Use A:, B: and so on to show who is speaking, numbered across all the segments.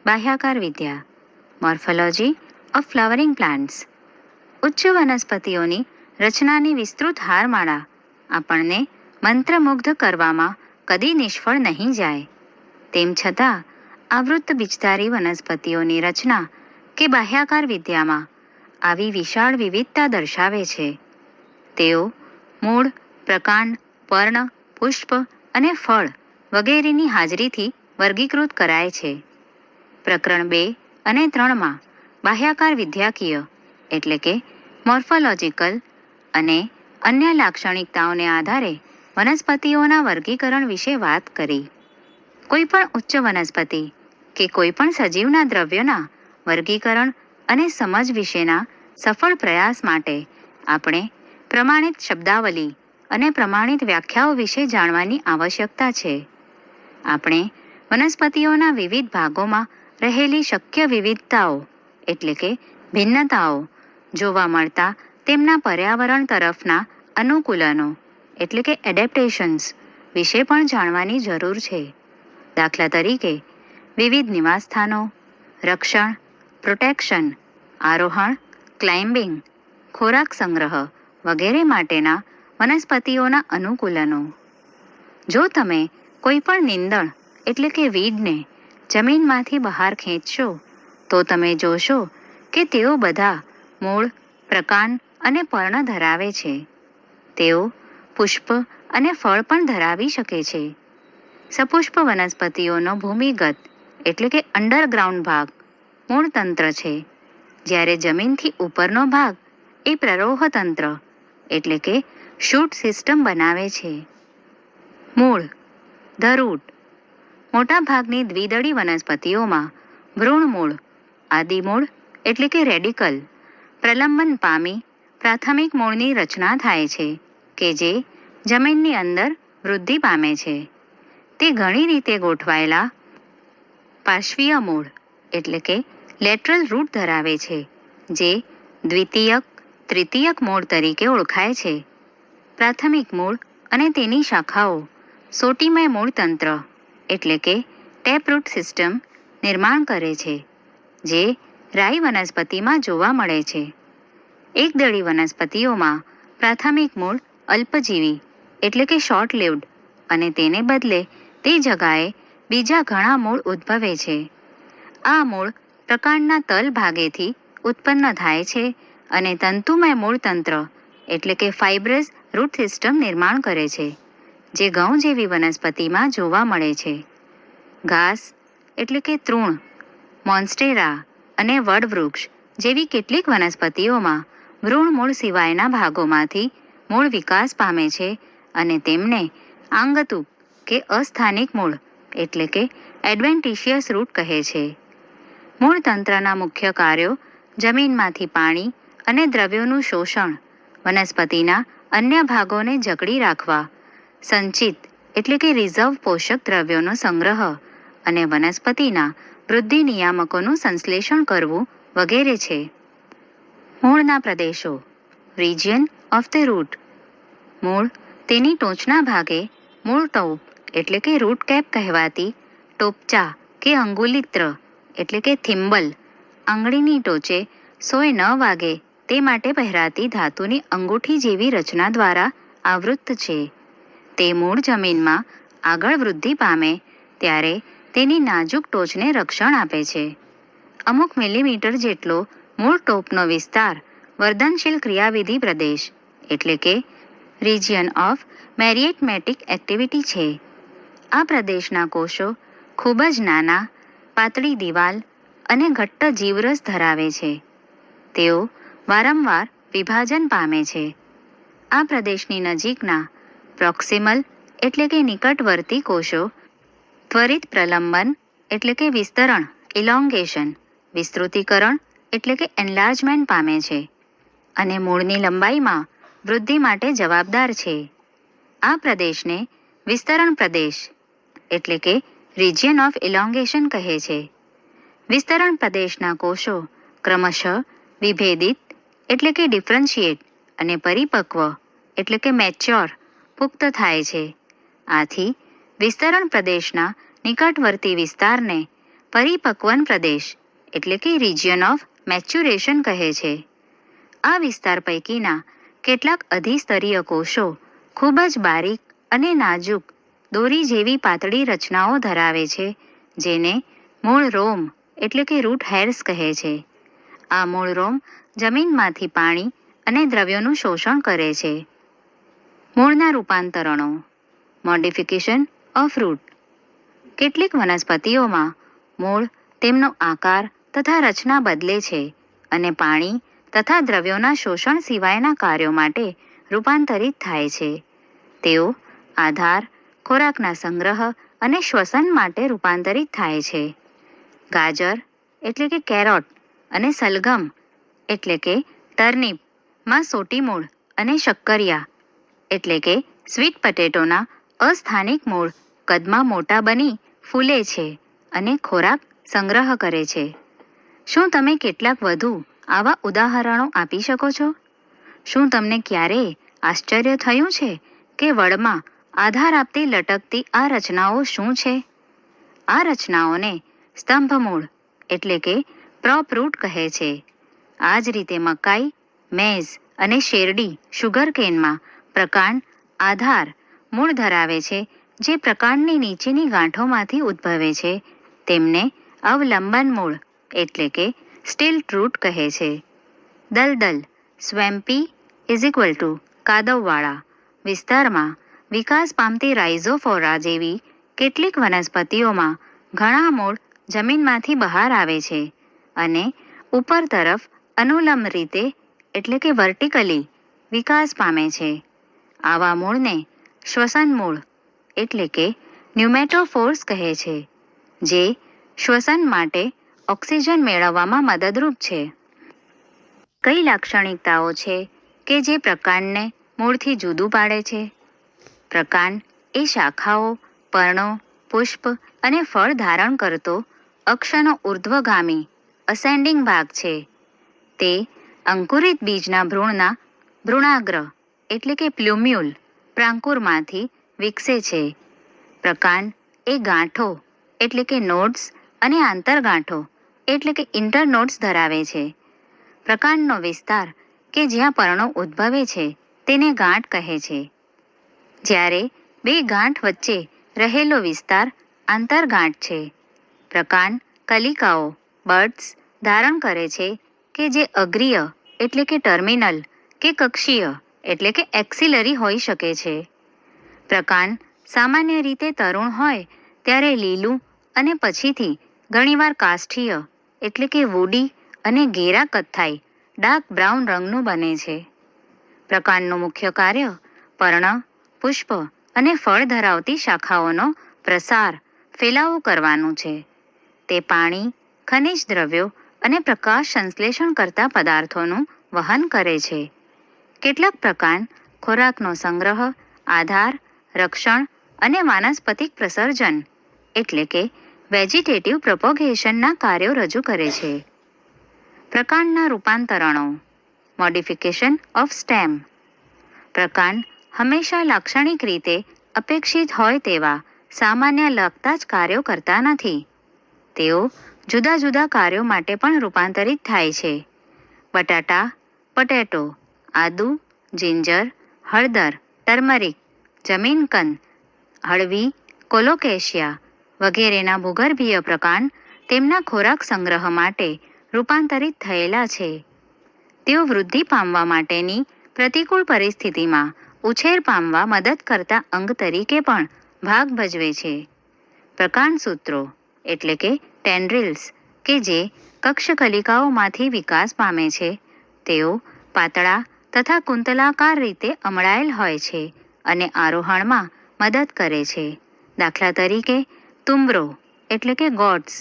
A: બાહ્યાકાર વિદ્યા, morphology of flowering plants. ઉચ્ચ વનસ્પતિઓની રચનાની વિસ્તૃત હારમાળા આપણને મંત્રમુગ્ધ કરવામાં કદી નિષ્ફળ નહીં જાય. તેમ છતાં આવૃત્ત બીજધારી વનસ્પતિઓની રચના કે બાહ્યાકાર વિદ્યામાં આવી વિશાળ વિવિધતા દર્શાવે છે. તેઓ મૂળ, પ્રકાંડ, પર્ણ, પુષ્પ અને ફળ વગેરેની હાજરીથી વર્ગીકૃત કરાય છે. પ્રકરણ 2 અને 3માં બાહ્યાકાર વિદ્યાકીય એટલે કે મોર્ફોલોજીકલ અને અન્ય લાક્ષણિકતાઓને આધારે વનસ્પતિઓના વર્ગીકરણ વિશે વાત કરી. કોઈ પણ ઉચ્ચ વનસ્પતિ કે કોઈ પણ સજીવના દ્રવ્યોના વર્ગીકરણ અને સમજ વિશેના સફળ પ્રયાસ માટે આપણે પ્રમાણિત શબ્દાવલી અને પ્રમાણિત વ્યાખ્યાઓ વિશે જાણવાની આવશ્યકતા છે. આપણે વનસ્પતિઓના વિવિધ ભાગોમાં રહેલી શક્ય વિવિધતાઓ એટલે કે ભિન્નતાઓ જોવા મળતા તેમના પર્યાવરણ તરફના અનુકૂલનો એટલે કે એડેપ્ટેશન્સ વિશે પણ જાણવાની જરૂર છે. દાખલા તરીકે વિવિધ નિવાસસ્થાનો, રક્ષણ, પ્રોટેક્શન, આરોહણ, ક્લાઇમ્બિંગ, ખોરાક સંગ્રહ વગેરે માટેના વનસ્પતિઓના અનુકૂલનો. જો તમે કોઈ પણ નીંદણ એટલે કે વીડને જમીનમાંથી બહાર ખેંચશો તો તમે જોશો કે તેઓ બધા મૂળ, પ્રકાંડ અને પર્ણ ધરાવે છે. તેઓ પુષ્પ અને ફળ પણ ધરાવી શકે છે. સપુષ્પ વનસ્પતિઓનો ભૂમિગત એટલે કે અંડરગ્રાઉન્ડ ભાગ મૂળતંત્ર છે, જ્યારે જમીનથી ઉપરનો ભાગ એ પ્રરોહતંત્ર એટલે કે શૂટ સિસ્ટમ બનાવે છે. મૂળ, ધ રૂટ. મોટાભાગની દ્વિદળી વનસ્પતિઓમાં ભ્રૂણમૂળ, આદિમૂળ એટલે કે રેડિકલ પ્રલંબન પામી પ્રાથમિક મૂળની રચના થાય છે કે જે જમીનની અંદર વૃદ્ધિ પામે છે. તે ઘણી રીતે ગોઠવાયેલા પાર્શ્વીય મૂળ એટલે કે લેટરલ રૂટ ધરાવે છે, જે દ્વિતીયક, તૃતીયક મૂળ તરીકે ઓળખાય છે. પ્રાથમિક મૂળ અને તેની શાખાઓ સોટીમય મૂળતંત્ર એટલે કે ટેપરૂટ સિસ્ટમ નિર્માણ કરે છે, જે રાઈ વનસ્પતિમાં જોવા મળે છે. એકદળી વનસ્પતિઓમાં પ્રાથમિક મૂળ અલ્પજીવી એટલે કે શોર્ટ લિવ્ડ અને તેને બદલે તે જગાએ બીજા ઘણા મૂળ ઉદ્ભવે છે. આ મૂળ પ્રકાંડના તલ ભાગેથી ઉત્પન્ન થાય છે અને તંતુમય મૂળતંત્ર એટલે કે ફાઇબ્રસ રૂટ સિસ્ટમ નિર્માણ કરે છે, જે ઘઉં જેવી વનસ્પતિમાં જોવા મળે છે. ઘાસ એટલે કે તૃણ, મોન્સ્ટેરા અને વડવૃક્ષ જેવી કેટલીક વનસ્પતિઓમાં ભ્રૂણમૂળ સિવાયના ભાગોમાંથી મૂળ વિકાસ પામે છે અને તેમને આંગતુક કે અસ્થાનિક મૂળ એટલે કે એડવેન્ટિશિયસ રૂટ કહે છે. મૂળતંત્રના મુખ્ય કાર્યો જમીનમાંથી પાણી અને દ્રવ્યોનું શોષણ, વનસ્પતિના અન્ય ભાગોને જકડી રાખવા, સંચિત એટલે કે રિઝર્વ પોષક દ્રવ્યોનો સંગ્રહ અને વનસ્પતિના વૃદ્ધિ નિયામકોનું સંશ્લેષણ કરવું વગેરે છે. મૂળના પ્રદેશો, રિજિયન ઓફ ધ રૂટ. મૂળ તેની ટોચના ભાગે મૂળ ટોપ એટલે કે રૂટ કેપ કહેવાતી ટોપચા કે અંગુલિત્ર એટલે કે થિમ્બલ, આંગળીની ટોચે સોય ન વાગે તે માટે પહેરાતી ધાતુની અંગૂઠી જેવી રચના દ્વારા આવૃત્ત છે. તે મૂળ જમીનમાં આગળ વૃદ્ધિ પામે ત્યારે તેની નાજુક ટોચને રક્ષણ આપે છે. અમુક મિલીમીટર જેટલો મૂળ ટોપનો વિસ્તાર વર્ધનશીલ ક્રિયાવિધિ પ્રદેશ એટલે કે રિજિયન ઓફ મેરિએટમેટિક એક્ટિવિટી છે. આ પ્રદેશના કોષો ખૂબ જ નાના, પાતળી દિવાલ અને ઘટ્ટ જીવરસ ધરાવે છે. તેઓ વારંવાર વિભાજન પામે છે. આ પ્રદેશની નજીકના પ્રોક્સિમલ એટલે કે નિકટવર્તી કોષો ત્વરિત પ્રલંબન એટલે કે વિસ્તરણ ઇલોંગેશન, વિસ્તૃતીકરણ એટલે કે એન્લાર્જમેન્ટ પામે છે અને મૂળની લંબાઈમાં વૃદ્ધિ માટે જવાબદાર છે. આ પ્રદેશને વિસ્તરણ પ્રદેશ એટલે કે રિજિયન ઓફ ઇલોંગેશન કહે છે. વિસ્તરણ પ્રદેશના કોષો ક્રમશઃ વિભેદિત એટલે કે ડિફરન્શિએટ અને પરિપક્વ એટલે કે મેચ્યોર પુખ્ત થાય છે. આથી વિસ્તરણ પ્રદેશના નિકટવર્તી વિસ્તારને પરિપક્વન પ્રદેશ એટલે કે રિજિયન ઓફ મેચ્યુરેશન કહે છે. આ વિસ્તાર પૈકીના કેટલાક અધિસ્તરીય કોષો ખૂબ જ બારીક અને નાજુક દોરી જેવી પાતળી રચનાઓ ધરાવે છે, જેને મૂળ રોમ એટલે કે રૂટ હેર્સ કહે છે. આ મૂળ રોમ જમીનમાંથી પાણી અને દ્રવ્યોનું શોષણ કરે છે. મૂળના રૂપાંતરણો. Modification of root. કેટલીક વનસ્પતિઓમાં મૂળ તેમનો આકાર તથા રચના બદલે છે અને પાણી તથા દ્રવ્યોના શોષણ સિવાયના કાર્યો માટે રૂપાંતરિત થાય છે. તેઓ આધાર, ખોરાકના સંગ્રહ અને શ્વસન માટે રૂપાંતરિત થાય છે. ગાજર એટલે કે કેરોટ અને સલગમ એટલે કે ટર્નિપમાં સોટી મૂળ અને શક્કરિયા એટલે કે સ્વીટ પટેટોના અસ્થાનિક મૂળ કદમાં મોટા બની ફૂલે છે અને ખોરાક સંગ્રહ કરે છે. શું તમે કેટલાક વધુ આવા ઉદાહરણો આપી શકો છો? શું તમને ક્યારેય આશ્ચર્ય થયું છે કે વડમાં આધાર આપતી લટકતી આ રચનાઓ શું છે? આ રચનાઓને સ્તંભ મૂળ એટલે કે પ્રોપ રૂટ કહે છે. આ જ રીતે મકાઈ, મેઝ અને શેરડી શુગરકેનમાં પ્રકાંડ આધાર મૂળ ધરાવે છે, જે પ્રકાંડની નીચેની ગાંઠોમાંથી ઉદ્ભવે છે. તેમને અવલંબન મૂળ એટલે કે સ્ટિલ્ટ રૂટ કહે છે. દલદલ સ્વેમ્પી કાદવવાળા વિસ્તારમાં વિકાસ પામતી રાઇઝોફોરા જેવી કેટલીક વનસ્પતિઓમાં ઘણા મૂળ જમીનમાંથી બહાર આવે છે અને ઉપર તરફ અનુલંબ રીતે એટલે કે વર્ટિકલી વિકાસ પામે છે. આવા મૂળને શ્વસન મૂળ એટલે કે ન્યુમેટોફોર્સ કહે છે, જે શ્વસન માટે ઓક્સિજન મેળવવામાં મદદરૂપ છે. કઈ લાક્ષણિકતાઓ છે કે જે પ્રકાંડને મૂળથી જુદું પાડે છે? પ્રકાંડ એ શાખાઓ, પર્ણો, પુષ્પ અને ફળ ધારણ કરતો અક્ષનો ઉર્ધ્વગામી અસેન્ડિંગ ભાગ છે. તે અંકુરિત બીજના ભ્રૂણના ભ્રૂણાગ્ર એટલે કે પ્લ્યુમ્યુલ પ્રાંકુરમાંથી વિકસે છે. પ્રકાંડ એ ગાંઠો એટલે કે નોડ્સ અને આંતરગાંઠો એટલે કે ઇન્ટરનોડ્સ ધરાવે છે. પ્રકાંડનો વિસ્તાર કે જ્યાં પર્ણો ઉદ્ભવે છે તેને ગાંઠ કહે છે, જ્યારે બે ગાંઠ વચ્ચે રહેલો વિસ્તાર આંતરગાંઠ છે. પ્રકાંડ કલિકાઓ બડ્સ ધારણ કરે છે કે જે અગ્રીય એટલે કે ટર્મિનલ કે કક્ષીય એટલે કે એક્સિલરી હોઈ શકે છે. પ્રકાંડ સામાન્ય રીતે તરુણ હોય ત્યારે લીલું અને પછીથી ઘણીવાર કાષ્ઠીય એટલે કે વુડી અને ઘેરા કથ્થાઈ ડાર્ક બ્રાઉન રંગનું બને છે. પ્રકાંડનું મુખ્ય કાર્ય પર્ણ, પુષ્પ અને ફળ ધરાવતી શાખાઓનો પ્રસાર ફેલાવો કરવાનું છે. તે પાણી, ખનિજ દ્રવ્યો અને પ્રકાશ સંશ્લેષણ કરતા પદાર્થોનું વહન કરે છે. કેટલાક પ્રકાંડ ખોરાકનો સંગ્રહ, આધાર, રક્ષણ અને વાનસ્પતિક પ્રસર્જન એટલે કે વેજીટેટિવ પ્રોપોગેશનના કાર્યો રજૂ કરે છે. પ્રકાંડના રૂપાંતરણો. Modification of stem. પ્રકાંડ હંમેશા લાક્ષણિક રીતે અપેક્ષિત હોય તેવા સામાન્ય લગતા જ કાર્યો કરતા નથી. તેઓ જુદા જુદા કાર્યો માટે પણ રૂપાંતરિત થાય છે. બટાટા, પટેટો, આદુ, જિંજર, હળદર, ટર્મરિક, જમીનકંદ, હળવી, કોલોકેશિયા વગેરેના ભૂગર્ભીય પ્રકાંડ તેમના ખોરાક સંગ્રહ માટે રૂપાંતરિત થયેલા છે. તેઓ વૃદ્ધિ પામવા માટેની પ્રતિકૂળ પરિસ્થિતિમાં ઉછેર પામવા મદદ કરતા અંગ તરીકે પણ ભાગ ભજવે છે. પ્રકાંડ સૂત્રો એટલે કે ટેન્ડ્રિલ્સ કે જે કક્ષકલિકાઓમાંથી વિકાસ પામે છે, તેઓ પાતળા તથા કુંતલાકાર રીતે અમળાયેલ હોય છે અને આરોહણમાં મદદ કરે છે. દાખલા તરીકે તુંબરો એટલે કે ગોટ્સ,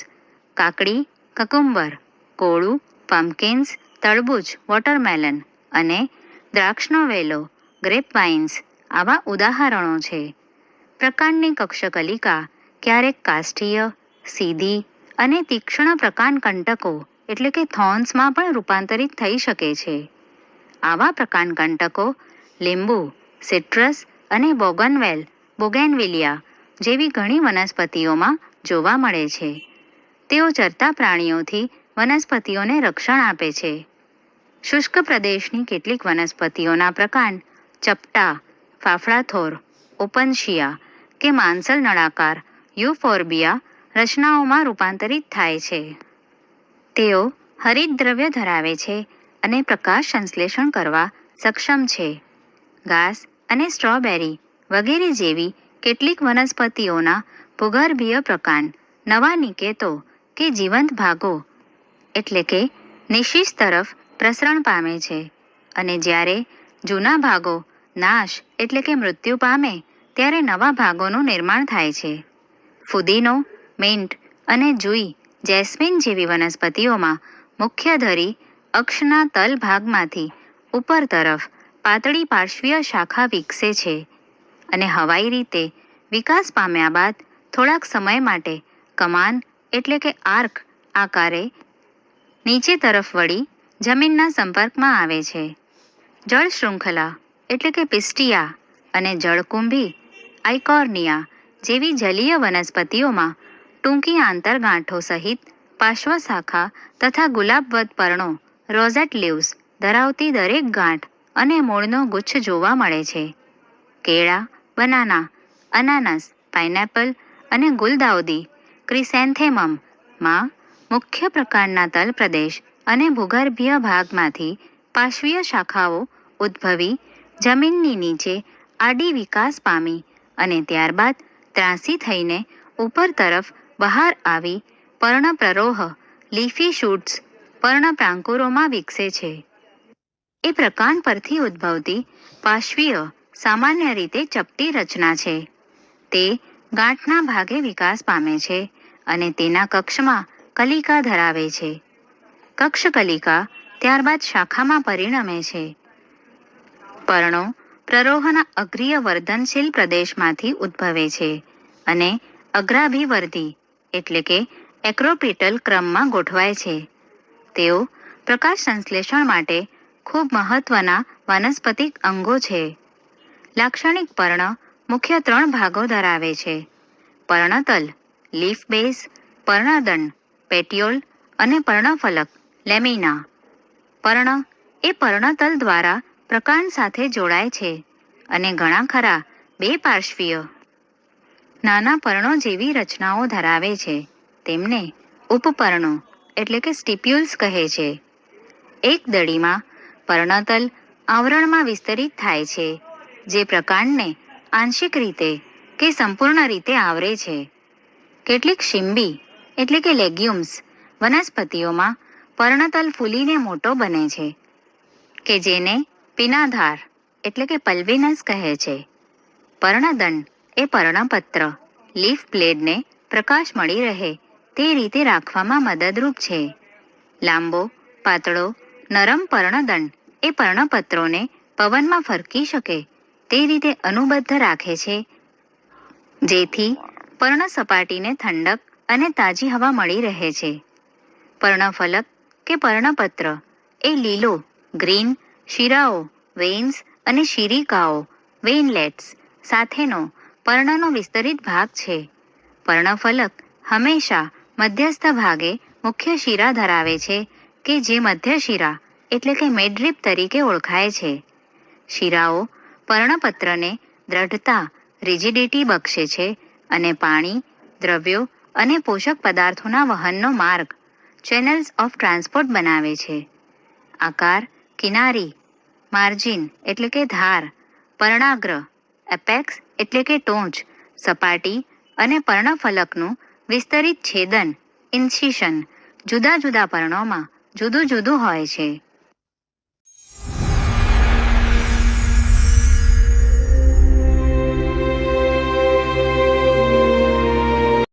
A: કાકડી, કકુંબર, કોળું, પમ્પકિન્સ, તરબૂચ, વોટરમેલન અને દ્રાક્ષનો વેલો, ગ્રેપવાઇન્સ આવા ઉદાહરણો છે. પ્રકાંડની કક્ષકલિકા ક્યારેક કાષ્ઠીય, સીધી અને તીક્ષ્ણ પ્રકાંડ કંટકો એટલે કે થોર્ન્સમાં પણ રૂપાંતરિત થઈ શકે છે. આવા પ્રકાંડ કંટકો લીંબુ, સિટ્રસ અને બોગનવેલ બોગેનવિલિયા જેવી ઘણી વનસ્પતિઓમાં જોવા મળે છે. તેઓ ચરતા પ્રાણીઓથી વનસ્પતિઓને રક્ષણ આપે છે. શુષ્ક પ્રદેશની કેટલીક વનસ્પતિઓના પ્રકાંડ ચપટા, ફાફડાથોર, ઓપનશિયા કે માંસલ નળાકાર યુફોર્બિયા રચનાઓમાં રૂપાંતરિત થાય છે. તેઓ હરિતદ્રવ્ય ધરાવે છે અને પ્રકાશ સંશ્લેષણ કરવા સક્ષમ છે. ઘાસ અને સ્ટ્રોબેરી વગેરે જેવી કેટલીક વનસ્પતિઓના ભૂગર્ભીય પ્રકાંડ નવા નિકેતો કે જીવંત ભાગો એટલે કે નિશિષ તરફ પ્રસરણ પામે છે અને જ્યારે જૂના ભાગો નાશ એટલે કે મૃત્યુ પામે ત્યારે નવા ભાગોનું નિર્માણ થાય છે. ફુદીનો, મિન્ટ અને જુઈ જેસ્મીન જેવી વનસ્પતિઓમાં મુખ્ય ધરી અક્ષના તલ ભાગમાંથી ઉપર તરફ પાતળી પાર્શ્વીય શાખા વિકસે છે અને હવાઈ રીતે વિકાસ પામ્યા બાદ થોડાક સમય માટે કમાન એટલે કે આર્ક આકારે નીચે તરફ વળી જમીનના સંપર્કમાં આવે છે. જળ શૃંખલા એટલે કે પિસ્ટિયા અને જળકુંભી આઇકોર્નિયા જેવી જલીય વનસ્પતિઓમાં ટૂંકી આંતરગાંઠો સહિત પાર્શ્વશાખા તથા ગુલાબવત પર્ણો રોઝેટ લીવ્સ ધરાવતી દરેક ગાંઠ અને મૂળનો ગુચ્છ જોવા મળે છે. કેળા, બનાના, અનાનસ, પાઇનેપલ અને ગુલદાઉદી ક્રિસેન્થેમમમાં મુખ્ય પ્રકારના તલ પ્રદેશ અને ભૂગર્ભીય ભાગમાંથી પાર્શ્વીય શાખાઓ ઉદ્ભવી જમીનની નીચે આડી વિકાસ પામી અને ત્યારબાદ ત્રાંસી થઈને ઉપર તરફ બહાર આવી પર્ણપ્રરોહ લીફી શૂટ્સ પર્ણપ્રાંકુરોમાં વિકસે છે. એ પ્રકાંડ પરથી ઉદ્ભવતી પાર્શ્વીય સામાન્ય રીતે ચપટી રચના છે. તે ગાંઠના ભાગે વિકાસ પામે છે અને તેના કક્ષમાં કલિકા ધરાવે છે. કક્ષકલિકા ત્યારબાદ શાખામાં પરિણમે છે. પર્ણો પ્રરોહના અગ્રીય વર્ધનશીલ પ્રદેશમાંથી ઉદ્ભવે છે અને અગ્રાભિવર્ધી એટલે કે એક્રોપિટલ ક્રમમાં ગોઠવાય છે. તેઓ પ્રકાશ સંશ્લેષણ માટે ખૂબ મહત્વના વાનસ્પતિક અંગો છે. લાક્ષણિક પર્ણ મુખ્ય 3 ભાગો ધરાવે છે: પર્ણતલ લીફ બેઝ, પર્ણદંડ પેટિયોલ અને પર્ણફલક લેમિના. પર્ણ એ પર્ણતલ દ્વારા પ્રકાંડ સાથે જોડાય છે અને ઘણા ખરા બે પાર્શ્વીય નાના પર્ણો જેવી રચનાઓ ધરાવે છે. તેમને ઉપપર્ણો એટલે કે સ્ટિપ્યુલ્સ કહે છે. એક દડીમાં પર્ણતલ આવરણમાં વિસ્તરિત થાય છે જે પ્રકાંડને આંશિક રીતે કે સંપૂર્ણ રીતે આવરે છે. કેટલીક શિંબી એટલે કે લેગ્યુમ્સ વનસ્પતિઓમાં પર્ણતલ ફૂલીને મોટો બને છે કે જેને પિનાધાર એટલે કે પલ્વિનસ કહે છે. પર્ણદંડ એ પર્ણપત્ર લીફ બ્લેડને પ્રકાશ મળી રહે તે રીતે રાખવામાં મદદરૂપ છે. લાંબો, પાતળો, નરમ પર્ણદંડ એ પર્ણપત્રોને પવનમાં ફરકી શકે તે રીતે અનુબદ્ધ રાખે છે જેથી પર્ણ સપાટીને ઠંડક અને તાજી હવા મળી રહે છે. પર્ણફલક કે પર્ણપત્ર એ લીલો ગ્રીન શિરાઓ વેઇન્સ અને શિરિકાઓ વેઇનલેટ્સ સાથેનો પર્ણનો વિસ્તરિત ભાગ છે. પર્ણફલક હંમેશા મધ્યસ્થ ભાગે મુખ્ય શિરા ધરાવે છે કે જે મધ્ય શિરા એટલે કે મિડરીપ તરીકે ઓળખાય છે. શિરાઓ પર્ણપત્રને દ્રઢતા રિજિડિટી બક્ષે છે અને પાણી, દ્રવ્યો અને પોષક પદાર્થોના વહનનો માર્ગ ચેનલ્સ ઓફ ટ્રાન્સપોર્ટ બનાવે છે. આકાર કિનારી, માર્જિન એટલે કે ધાર, પર્ણાગ્ર એપેક્સ એટલે કે ટોચ, સપાટી અને પર્ણફલકનું વિસ્તરિત છેદન ઇન્સિશન જુદા જુદા પર્ણોમાં જુદું જુદું હોય છે.